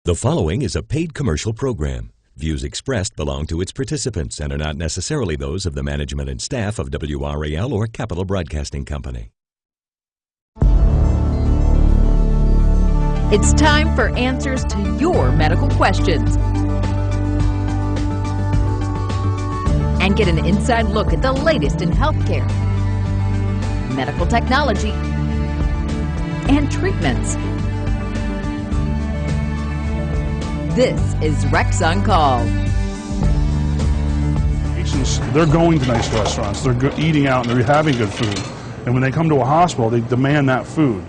The following is a paid commercial program. Views expressed belong to its participants and are not necessarily those of the management and staff of WRAL or Capital Broadcasting Company. It's time for answers to your medical questions. And get an inside look at the latest in healthcare, medical technology, and treatments. This is Rex on Call. Patients, they're going to nice restaurants, they're eating out, and they're having good food. And when they come to a hospital, they demand that food.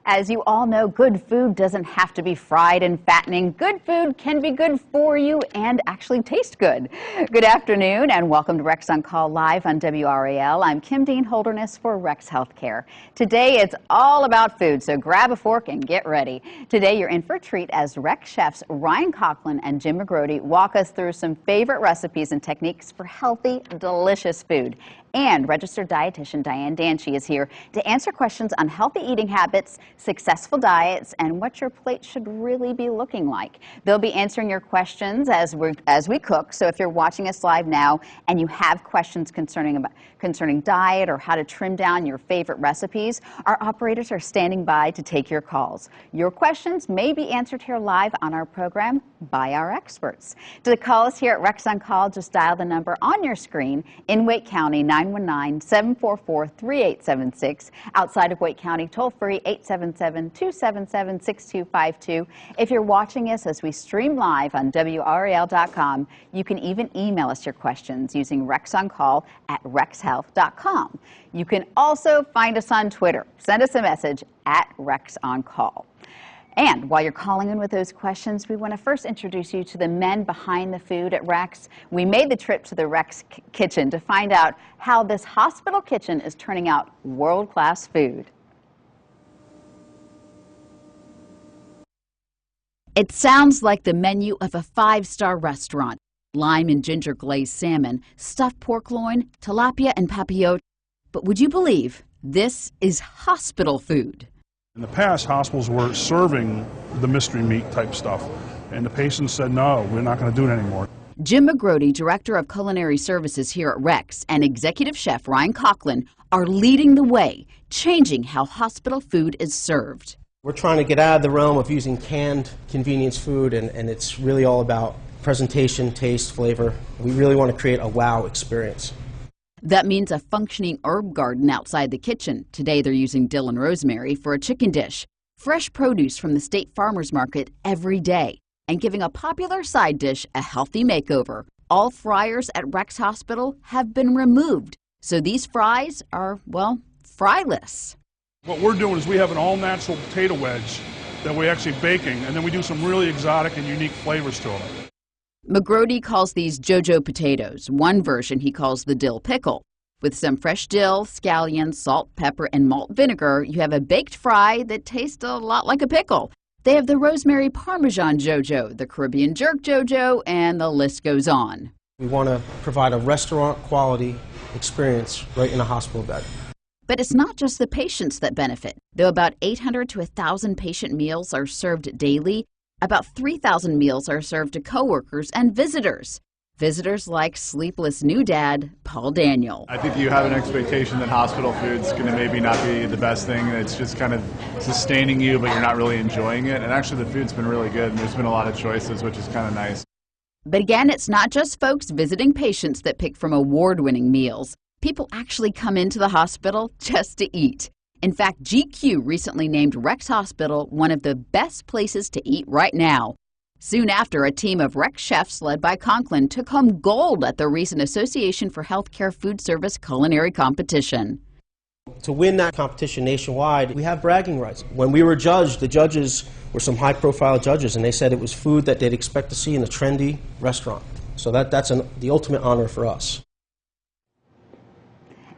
As you all know, good food doesn't have to be fried and fattening. Good food can be good for you and actually taste good. Good afternoon and welcome to Rex on Call live on WRAL. I'm Kim Dean Holderness for Rex Healthcare. Today it's all about food, so grab a fork and get ready. Today you're in for a treat as Rex chefs Ryan Coughlin and Jim McGrody walk us through some favorite recipes and techniques for healthy, delicious food. And registered dietitian Diane Danchi is here to answer questions on healthy eating habits, successful diets, and what your plate should really be looking like. They'll be answering your questions as we cook. So if you're watching us live now and you have questions concerning diet or how to trim down your favorite recipes, our operators are standing by to take your calls. Your questions may be answered here live on our program by our experts. To call us here at Rex on Call, just dial the number on your screen in Wake County, 919-744-3876. Outside of Wake County, toll-free 877-277-6252. If you're watching us as we stream live on WRAL.com, you can even email us your questions using rexoncall@rexhealth.com. You can also find us on Twitter. Send us a message at RexOnCall. And while you're calling in with those questions, we want to first introduce you to the men behind the food at Rex. We made the trip to the Rex kitchen to find out how this hospital kitchen is turning out world-class food. It sounds like the menu of a five-star restaurant. Lime and ginger glazed salmon, stuffed pork loin, tilapia and papillote. But would you believe this is hospital food? In the past, hospitals were serving the mystery meat type stuff, and the patients said, no, we're not going to do it anymore. Jim McGrody, Director of Culinary Services here at Rex, and Executive Chef Ryan Coughlin are leading the way, changing how hospital food is served. We're trying to get out of the realm of using canned convenience food, and it's really all about presentation, taste, flavor. We really want to create a wow experience. That means a functioning herb garden outside the kitchen. Today they're using dill and rosemary for a chicken dish. Fresh produce from the State Farmers Market every day. And giving a popular side dish a healthy makeover. All fryers at Rex Hospital have been removed. So these fries are, well, fryless. What we're doing is we have an all-natural potato wedge that we're actually baking, and then we do some really exotic and unique flavors to them. McGrody calls these JoJo potatoes. One version he calls the dill pickle. With some fresh dill, scallions, salt, pepper, and malt vinegar, you have a baked fry that tastes a lot like a pickle. They have the rosemary parmesan JoJo, the Caribbean jerk JoJo, and the list goes on. We want to provide a restaurant-quality experience right in a hospital bed. But it's not just the patients that benefit. Though about 800 to 1,000 patient meals are served daily, about 3,000 meals are served to coworkers and visitors. Visitors like sleepless new dad, Paul Daniel. I think you have an expectation that hospital food's going to maybe not be the best thing. It's just kind of sustaining you, but you're not really enjoying it. And actually the food's been really good, and there's been a lot of choices, which is kind of nice. But again, it's not just folks visiting patients that pick from award-winning meals. People actually come into the hospital just to eat. In fact, GQ recently named Rex Hospital one of the best places to eat right now. Soon after, a team of Rex chefs led by Conklin took home gold at the recent Association for Healthcare Food Service culinary competition. To win that competition nationwide, we have bragging rights. When we were judged, the judges were some high-profile judges, and they said it was food that they'd expect to see in a trendy restaurant. So that's the ultimate honor for us.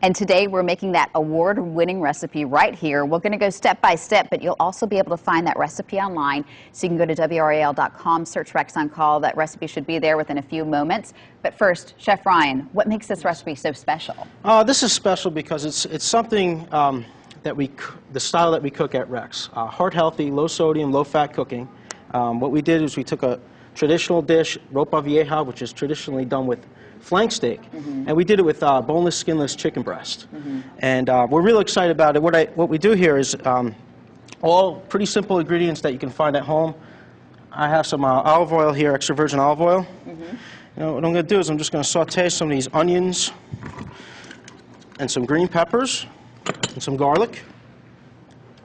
And today we're making that award-winning recipe right here. We're going to go step by step, but you'll also be able to find that recipe online. So you can go to WRAL.com, search Rex on Call. That recipe should be there within a few moments. But first, Chef Ryan, what makes this recipe so special? This is special because it's something the style that we cook at Rex. Heart healthy, low sodium, low fat cooking. What we did is we took a traditional dish, Ropa Vieja, which is traditionally done with flank steak, and we did it with boneless, skinless chicken breast. And we're really excited about it. What we do here is all pretty simple ingredients that you can find at home. I have some olive oil here, extra virgin olive oil. What I'm going to do is I'm just going to saute some of these onions and some green peppers and some garlic.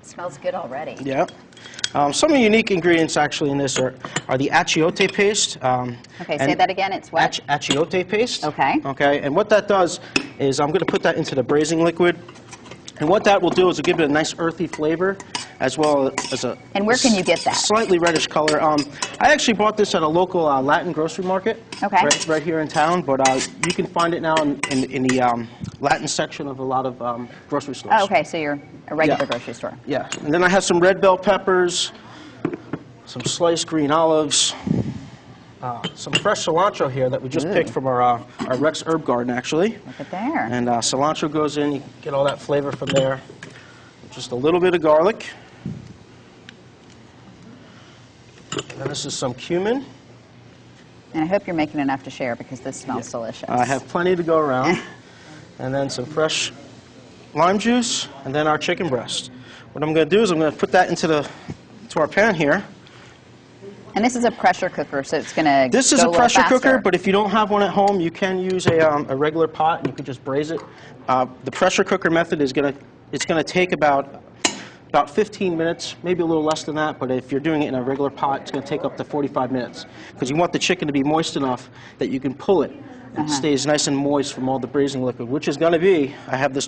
Smells good already. Yeah. Some of the unique ingredients actually in this are the achiote paste. Okay, say that again. It's what? Achiote paste. Okay. Okay, and what that does is I'm going to put that into the braising liquid. And what that will do is it'll give it a nice earthy flavor, as well as a... And where can you get that? Slightly reddish color. I actually bought this at a local Latin grocery market. Okay. Right here in town, but you can find it now in the Latin section of a lot of grocery stores. Oh, okay, so you're a regular grocery store. Yeah, and then I have some red bell peppers, some sliced green olives, some fresh cilantro here that we just picked from our Rex herb garden, actually. Look at there. And cilantro goes in, you get all that flavor from there. Just a little bit of garlic. And then this is some cumin. And I hope you're making enough to share because this smells delicious. I have plenty to go around. And then some fresh lime juice, and then our chicken breast. What I'm going to do is I'm going to put that into our pan here. And this is a pressure cooker, so it's going to This is a pressure cooker, but if you don't have one at home, you can use a regular pot, and you could just braise it. The pressure cooker method is going to take about 15 minutes, maybe a little less than that, but if you're doing it in a regular pot, it's going to take up to 45 minutes, because you want the chicken to be moist enough that you can pull it. It stays nice and moist from all the braising liquid, which is going to be, I have this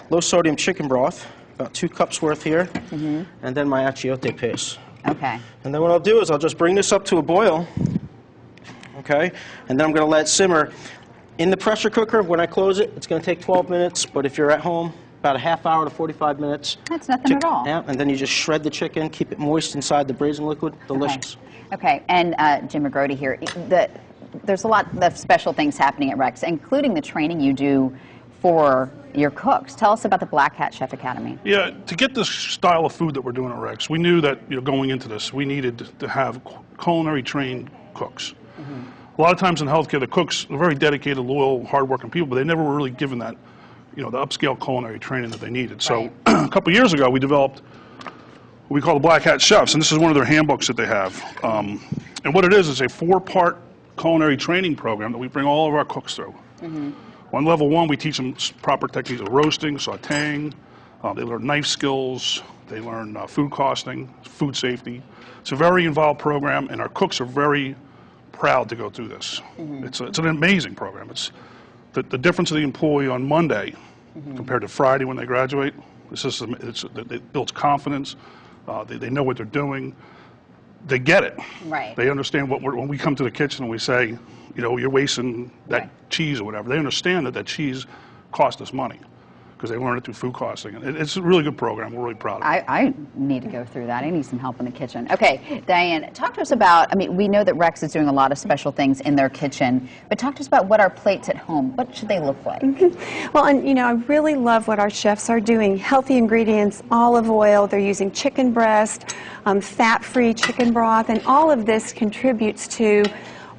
low-sodium chicken broth, about 2 cups worth here, and then my achiote paste. Okay. And then what I'll do is I'll just bring this up to a boil, okay, and then I'm going to let it simmer. In the pressure cooker, when I close it, it's going to take 12 minutes, but if you're at home, about a half hour to 45 minutes. That's nothing at all. Yeah, and then you just shred the chicken, keep it moist inside the braising liquid. Delicious. Okay, and Jim McGrody here. There's a lot of special things happening at Rex, including the training you do for your cooks. Tell us about the Black Hat Chef Academy. Yeah, to get this style of food that we're doing at Rex, we knew that going into this, we needed to have culinary trained cooks. A lot of times in healthcare, the cooks are very dedicated, loyal, hardworking people, but they never were really given that, the upscale culinary training that they needed. So a couple years ago, we developed what we call the Black Hat Chefs, and this is one of their handbooks that they have. And what it is a 4-part culinary training program that we bring all of our cooks through. On level 1, we teach them proper techniques of roasting, sauteing. They learn knife skills. They learn food costing, food safety. It's a very involved program, and our cooks are very proud to go through this. It's an amazing program. It's the difference of the employee on Monday compared to Friday when they graduate. It builds confidence. They know what they're doing. They get it. Right. They understand when we come to the kitchen and we say, you're wasting that cheese or whatever. They understand that cheese cost us money because they learn it through food costing. And it's a really good program. We're really proud of it. I need to go through that. I need some help in the kitchen. Okay, Diane, talk to us about, we know that Rex is doing a lot of special things in their kitchen, but talk to us about what our plates at home, what should they look like? Well, and I really love what our chefs are doing. Healthy ingredients, olive oil, they're using chicken breast, fat-free chicken broth, and all of this contributes to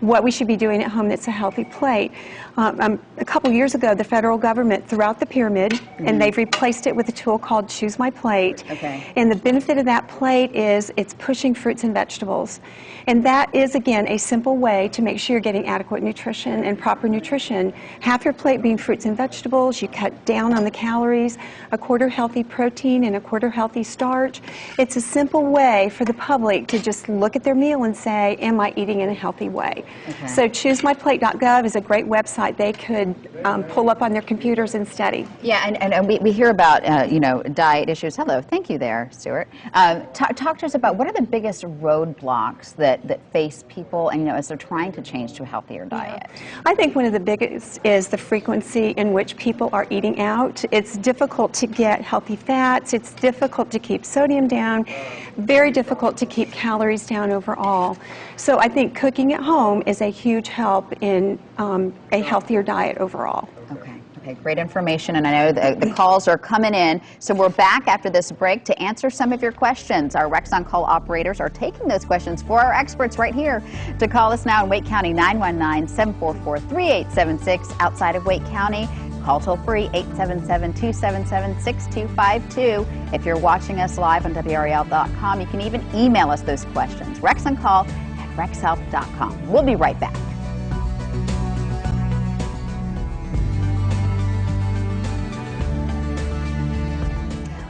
what we should be doing at home that's a healthy plate. A couple years ago, the federal government threw out the pyramid, and they've replaced it with a tool called Choose My Plate. Okay. And the benefit of that plate is it's pushing fruits and vegetables. And that is, again, a simple way to make sure you're getting adequate nutrition and proper nutrition. Half your plate being fruits and vegetables, you cut down on the calories, a quarter healthy protein and a quarter healthy starch. It's a simple way for the public to just look at their meal and say, am I eating in a healthy way? Okay. So choosemyplate.gov is a great website they could pull up on their computers and study. Yeah, and we hear about, diet issues. Hello, thank you there, Stuart. Talk to us about what are the biggest roadblocks that face people, and as they're trying to change to a healthier diet. I think one of the biggest is the frequency in which people are eating out. It's difficult to get healthy fats. It's difficult to keep sodium down. Very difficult to keep calories down overall. So I think cooking at home is a huge help in a healthier diet overall. Okay. Okay, great information, and I know the calls are coming in. So we're back after this break to answer some of your questions. Our Rex on Call operators are taking those questions for our experts right here. To call us now in Wake County, 919-744-3876. Outside of Wake County, call toll free 877-277-6252. If you're watching us live on WRAL.com, you can even email us those questions. RexOnCall@rexhealth.com. We'll be right back.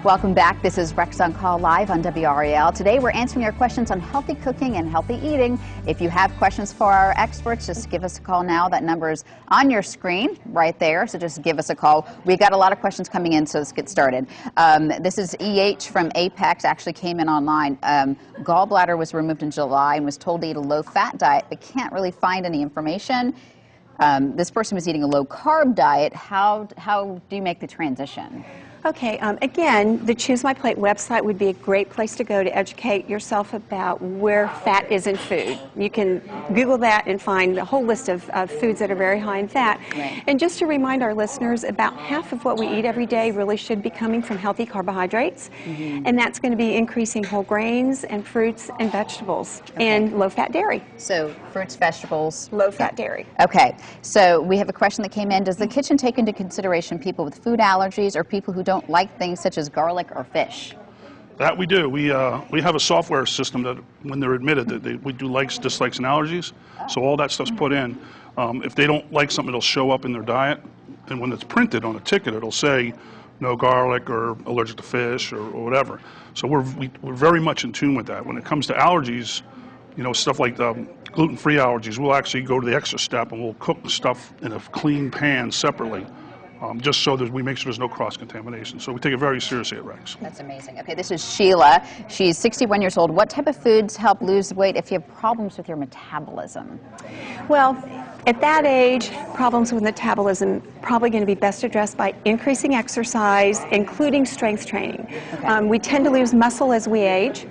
Welcome back. This is Rex on Call live on WRAL. Today we're answering your questions on healthy cooking and healthy eating. If you have questions for our experts, just give us a call now. That number is on your screen right there, so just give us a call. We got a lot of questions coming in, so let's get started. This is EH from Apex, actually came in online. Gallbladder was removed in July and was told to eat a low-fat diet, but can't really find any information. This person was eating a low-carb diet. How do you make the transition? Okay, again, the Choose My Plate website would be a great place to go to educate yourself about where fat is in food. You can Google that and find a whole list of foods that are very high in fat. Right. And just to remind our listeners, about half of what we eat every day really should be coming from healthy carbohydrates. And that's going to be increasing whole grains and fruits and vegetables and low-fat dairy. So fruits, vegetables. Low-fat dairy. Okay, so we have a question that came in. Does the kitchen take into consideration people with food allergies or people who don't like things such as garlic or fish? That we do. We have a software system that when they're admitted that we do likes, dislikes, and allergies. So all that stuff's put in. If they don't like something, it'll show up in their diet. And when it's printed on a ticket, it'll say no garlic or allergic to fish or whatever. So we're very much in tune with that. When it comes to allergies, you know, stuff like gluten-free allergies, we'll actually go to the extra step and we'll cook the stuff in a clean pan separately. Just so that we make sure there's no cross-contamination. So we take it very seriously at Rex. That's amazing. Okay, this is Sheila. She's 61 years old. What type of foods help lose weight if you have problems with your metabolism? Well, at that age, problems with metabolism probably going to be best addressed by increasing exercise, including strength training. Okay. We tend to lose muscle as we age,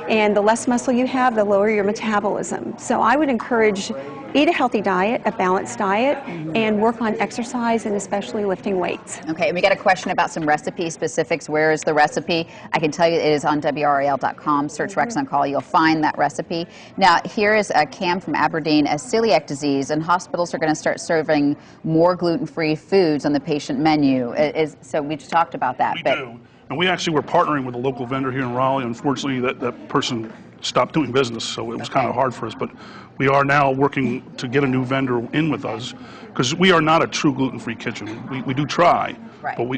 and the less muscle you have, the lower your metabolism. So I would encourage eat a healthy diet, a balanced diet, and work on exercise and especially lifting weights. Okay, and we got a question about some recipe specifics. Where is the recipe? I can tell you it is on WRAL.com. Search Rex on Call. You'll find that recipe. Now, here is Cam from Aberdeen. As celiac disease, and hospitals are going to start serving more gluten-free foods on the patient menu. So we just talked about that. We do. And we actually were partnering with a local vendor here in Raleigh. Unfortunately, that person stopped doing business, so it was kind of hard for us. But we are now working to get a new vendor in with us because we are not a true gluten-free kitchen. We do try, right, but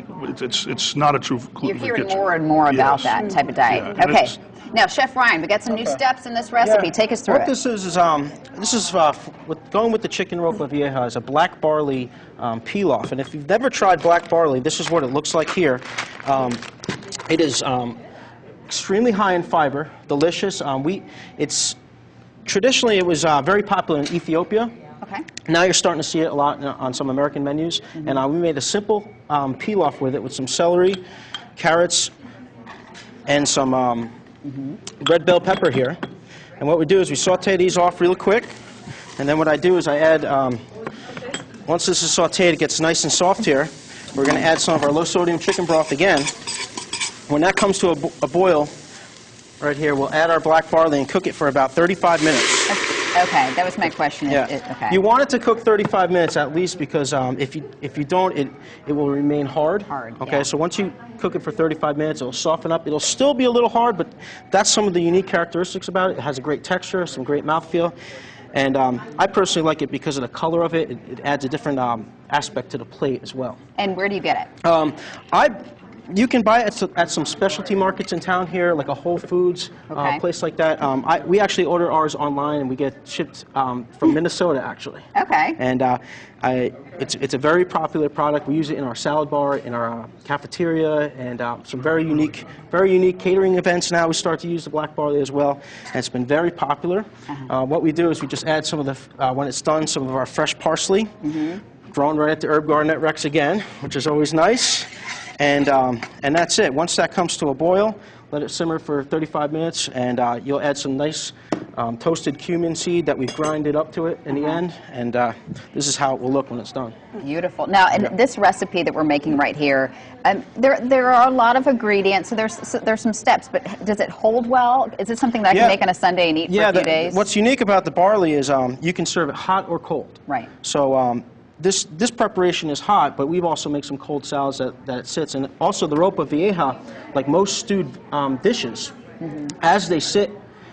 it's not a true gluten-free kitchen. You're hearing more and more about that type of diet. Yeah, okay. Now, Chef Ryan, we got some new steps in this recipe. Take us through what this is going with the chicken Ropa Vieja is a black barley pilaf. And if you've never tried black barley, this is what it looks like here. It is extremely high in fiber, delicious. Traditionally it was very popular in Ethiopia. Okay. Now you're starting to see it a lot on some American menus. And we made a simple pilaf with it with some celery, carrots, and some red bell pepper here. And what we do is we saute these off real quick. And then what I do is I add, once this is sauteed, it gets nice and soft here. We're going to add some of our low sodium chicken broth again. When that comes to a boil, right here, we'll add our black barley and cook it for about 35 minutes. Okay, that was my question. Yeah. Okay. You want it to cook 35 minutes at least because if you don't, it will remain hard. Okay, yeah. so once you cook it for 35 minutes, it'll soften up. It'll still be a little hard, but that's some of the unique characteristics about it. It has a great texture, some great mouthfeel. And I personally like it because of the color of it. It adds a different aspect to the plate as well. And where do you get it? You can buy it at some specialty markets in town here, like a Whole Foods place like that. We actually order ours online, and we get shipped from Minnesota, actually. Okay. And it's a very popular product. We use it in our salad bar, in our cafeteria, and some very unique catering events. Now we start to use the black barley as well, and it's been very popular. What we do is we just add some of the, when it's done, some of our fresh parsley, grown right at the herb garden at Rex again, which is always nice. And that's it. Once that comes to a boil, let it simmer for 35 minutes, and you'll add some nice toasted cumin seed that we've grinded up to it in the end, and this is how it will look when it's done. Beautiful. Now, and this recipe that we're making right here, there are a lot of ingredients, so there's some steps, but does it hold well? Is it something that I can make on a Sunday and eat for a few days? What's unique about the barley is you can serve it hot or cold. Right. So this preparation is hot, but we've also made some cold salads that it sits. And also the Ropa Vieja, like most stewed dishes, as they sit,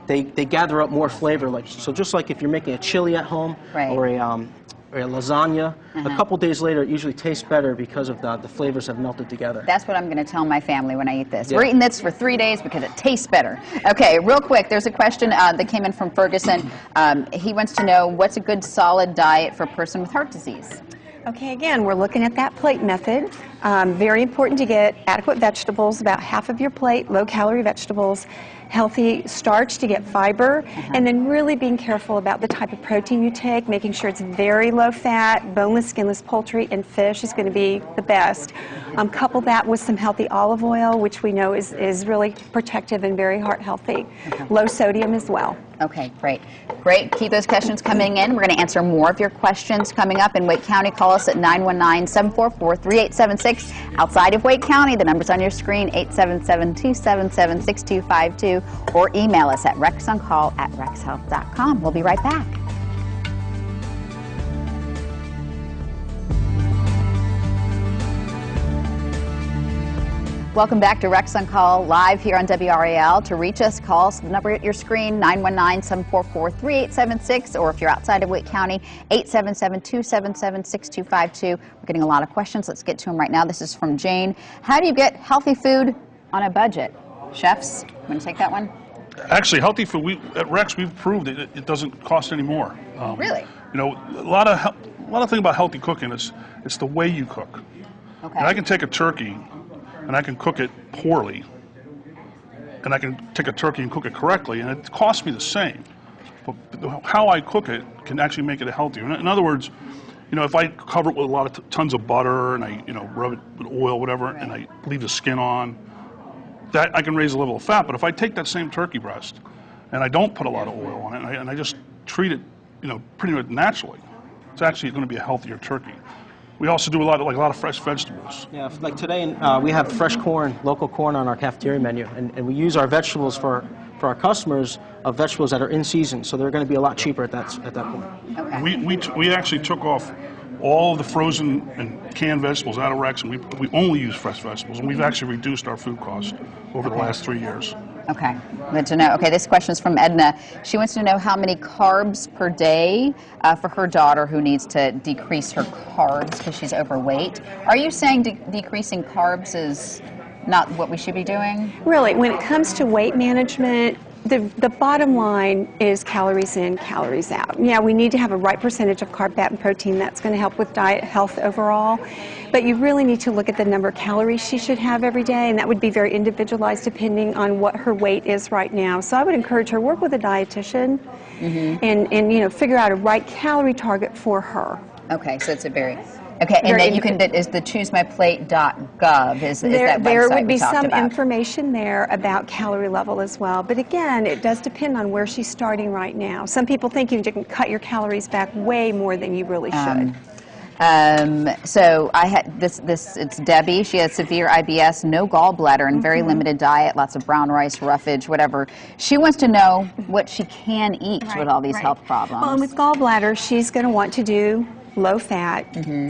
they gather up more flavor. So just like if you're making a chili at home or a lasagna, a couple days later it usually tastes better because of the flavors have melted together. That's what I'm going to tell my family when I eat this. Yeah. We're eating this for 3 days because it tastes better. Okay, real quick, there's a question that came in from Ferguson. He wants to know, what's a good solid diet for a person with heart disease? Okay, again, we're looking at that plate method. Very important to get adequate vegetables, about half of your plate, low-calorie vegetables, healthy starch to get fiber, and then really being careful about the type of protein you take, making sure it's very low-fat, boneless, skinless poultry, and fish is going to be the best. Couple that with some healthy olive oil, which we know is really protective and very heart healthy. Low sodium as well. Okay, great. Great. Keep those questions coming in. We're going to answer more of your questions coming up in Wake County. Call us at 919-744-3876. Outside of Wake County, the number's on your screen, 877-277-6252, or email us at rexoncall@rexhealth.com. We'll be right back. Welcome back to Rex on Call, live here on WRAL. To reach us, call us, the number at your screen, 919-744-3876, or if you're outside of Wake County, 877-277-6252. We're getting a lot of questions. Let's get to them right now. This is from Jane. How do you get healthy food on a budget? Chefs, want to take that one? Actually, healthy food, at Rex, we've proved it doesn't cost any more. Really? You know, a lot of thing about healthy cooking is it's the way you cook. Okay. And I can take a turkey and I can cook it poorly, and I can take a turkey and cook it correctly, and it costs me the same. But how I cook it can actually make it healthier. In other words, you know, if I cover it with a lot of tons of butter and I, rub it with oil, whatever, and I leave the skin on, that I can raise the level of fat. But if I take that same turkey breast and I don't put a lot of oil on it, and I just treat it, pretty much naturally, it's actually going to be a healthier turkey. We also do a lot of fresh vegetables. Yeah, like today we have fresh corn, local corn on our cafeteria menu, and we use our vegetables for our customers of vegetables that are in season, so they're going to be a lot cheaper at that point. Okay. We actually took off all the frozen and canned vegetables out of Rex, and we only use fresh vegetables, and we've actually reduced our food cost over the last 3 years. Okay, good to know. Okay, this question is from Edna. She wants to know how many carbs per day for her daughter who needs to decrease her carbs because she's overweight. Are you saying decreasing carbs is not what we should be doing? Really, when it comes to weight management, the bottom line is calories in, calories out. Yeah, we need to have a right percentage of carb, fat, and protein. That's going to help with diet health overall. But you really need to look at the number of calories she should have every day, and that would be very individualized depending on what her weight is right now. So I would encourage her to work with a dietitian and figure out a right calorie target for her. Okay, so it's a very... Okay, and then you can, is the choosemyplate.gov, is that website there would be we talked some about. Information there about calorie level as well. But again, it does depend on where she's starting right now. Some people think you can cut your calories back way more than you really should. So I had it's Debbie. She has severe IBS, no gallbladder, and very limited diet, lots of brown rice, roughage, whatever. She wants to know what she can eat with all these health problems. Well, and with gallbladder, she's going to want to do low fat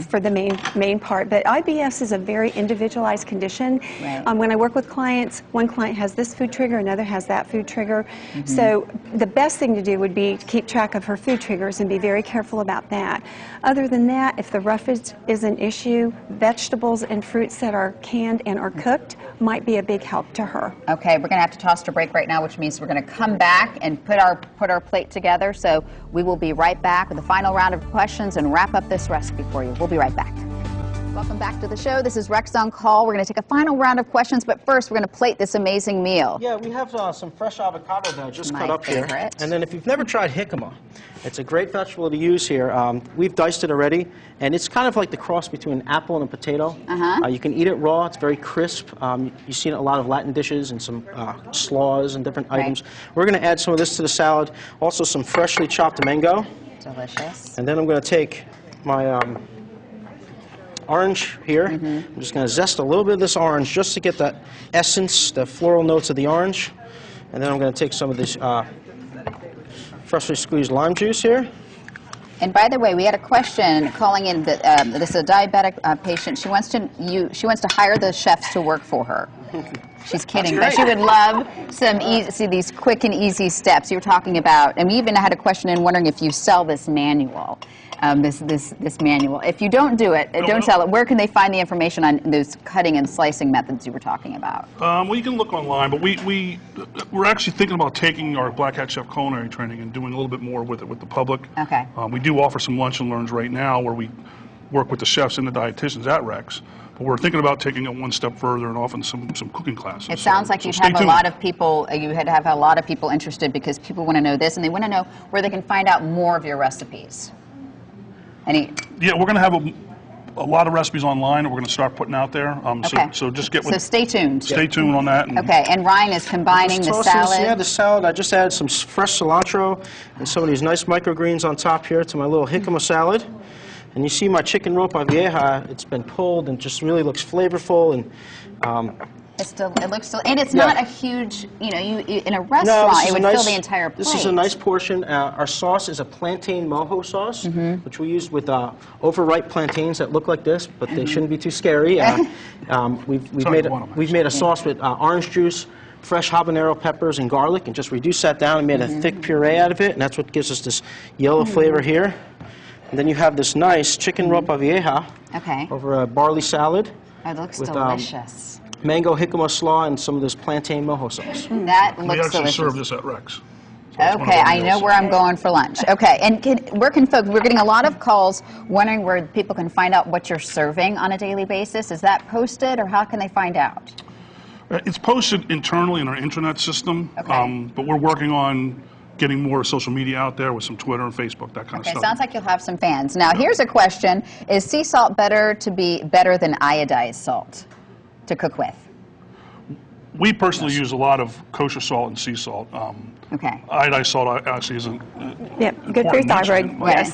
for the main part, but IBS is a very individualized condition. Right. When I work with clients, one client has this food trigger, another has that food trigger. So the best thing to do would be to keep track of her food triggers and be very careful about that. Other than that, if the roughage is an issue, vegetables and fruits that are canned and are cooked might be a big help to her. Okay, we're going to have to toss to break right now, which means we're going to come back and put our plate together. So we will be right back with the final round of questions and wrap up this recipe for you. We'll be right back. Welcome back to the show. This is Rex on Call. We're going to take a final round of questions, but first we're going to plate this amazing meal. Yeah, we have some fresh avocado that I just cut up favorite. here. And then if you've never tried jicama, it's a great vegetable to use here. We've diced it already, and it's kind of like the cross between an apple and a potato. You can eat it raw. It's very crisp. You see it in a lot of Latin dishes and some slaws and different items. We're going to add some of this to the salad. Also some freshly chopped mango. Delicious. And then I'm going to take my orange here. I'm just going to zest a little bit of this orange just to get that essence, the floral notes of the orange. And then I'm going to take some of this freshly squeezed lime juice here. And by the way, we had a question calling in that this is a diabetic patient. She wants to hire the chefs to work for her. She's kidding, but she would love some these quick and easy steps you were talking about. And we even had a question in wondering if you sell this manual. This manual. If you don't do it, don't sell it, where can they find the information on those cutting and slicing methods you were talking about? Well, you can look online, but we're actually thinking about taking our Black Hat Chef culinary training and doing a little bit more with it with the public. Okay. We do offer some lunch and learns right now where we work with the chefs and the dietitians at Rex. But we're thinking about taking it one step further and offering some cooking classes. It sounds like you'd have a lot of people. You had to have a lot of people interested because people want to know this and they want to know where they can find out more of your recipes. Yeah, we're going to have a lot of recipes online that we're going to start putting out there. So just get with. So stay tuned. Stay tuned on that. Okay, and Ryan is combining the salad. Yeah, the salad. I just added some fresh cilantro and some of these nice microgreens on top here to my little jicama salad. And you see my chicken Ropa Vieja. It's been pulled and just really looks flavorful and. It looks and it's not a huge, you in a restaurant it would fill the entire plate. This is a nice portion. Our sauce is a plantain mojo sauce, which we use with overripe plantains that look like this, but they shouldn't be too scary. We've made a sauce with orange juice, fresh habanero peppers, and garlic, and just reduced that down and made a thick puree out of it, and that's what gives us this yellow flavor here. And then you have this nice chicken Ropa Vieja over a barley salad. It looks delicious. Mango jicama slaw and some of this plantain mojo sauce. That looks delicious. We actually serve this at Rex. Okay, I know where I'm going for lunch. Okay, and where can folks, we're getting a lot of calls wondering where people can find out what you're serving on a daily basis. Is that posted or how can they find out? It's posted internally in our intranet system, but we're working on getting more social media out there with some Twitter and Facebook, that kind of stuff. Sounds like you'll have some fans. Now, here's a question. Is sea salt better than iodized salt to cook with? We personally use a lot of kosher salt and sea salt. Iodized salt actually isn't. Good for your thyroid.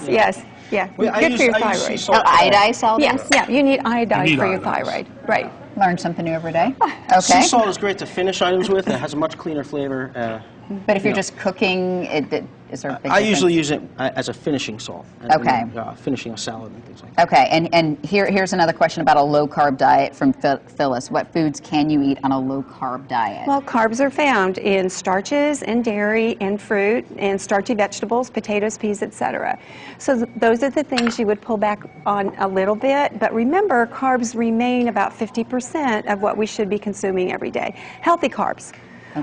Yes. Yeah, good for your thyroid. Iodized salt? Yeah, you need iodine for your thyroid. Right. Learn something new every day. Okay. Sea salt is great to finish items with. It has a much cleaner flavor. But if you're just cooking, is there a big difference? I usually use it as a finishing salt. Finishing a salad and things like that. Okay, and here's another question about a low-carb diet from Phyllis. What foods can you eat on a low-carb diet? Well, carbs are found in starches and dairy and fruit and starchy vegetables, potatoes, peas, etc. So those are the things you would pull back on a little bit. But remember, carbs remain about 50% of what we should be consuming every day. Healthy carbs.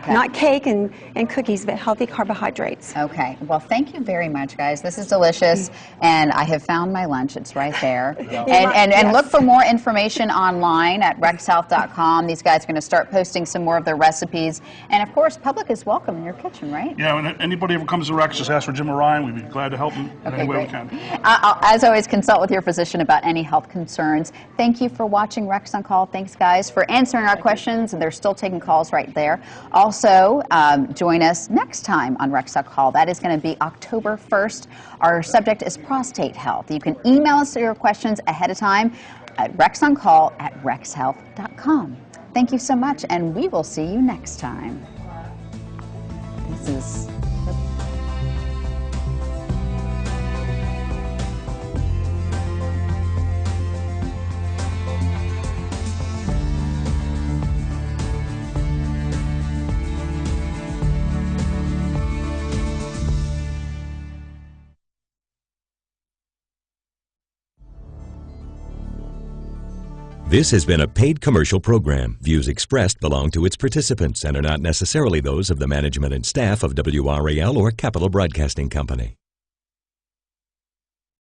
Not cake and cookies, but healthy carbohydrates. Okay. Well, thank you very much, guys. This is delicious, and I have found my lunch. It's right there. And look for more information online at rexhealth.com. These guys are going to start posting some more of their recipes. And, of course, public is welcome in your kitchen, right? Yeah, when anybody ever comes to Rex, just ask for Jim or Ryan. We'd be glad to help them any way we can. As always, consult with your physician about any health concerns. Thank you for watching Rex on Call. Thanks, guys, for answering our questions, and they're still taking calls right there. Also, join us next time on Rex on Call. That is going to be October 1st. Our subject is prostate health. You can email us your questions ahead of time at rexoncall@rexhealth.com. Thank you so much, and we will see you next time. This is... This has been a paid commercial program. Views expressed belong to its participants and are not necessarily those of the management and staff of WRAL or Capital Broadcasting Company.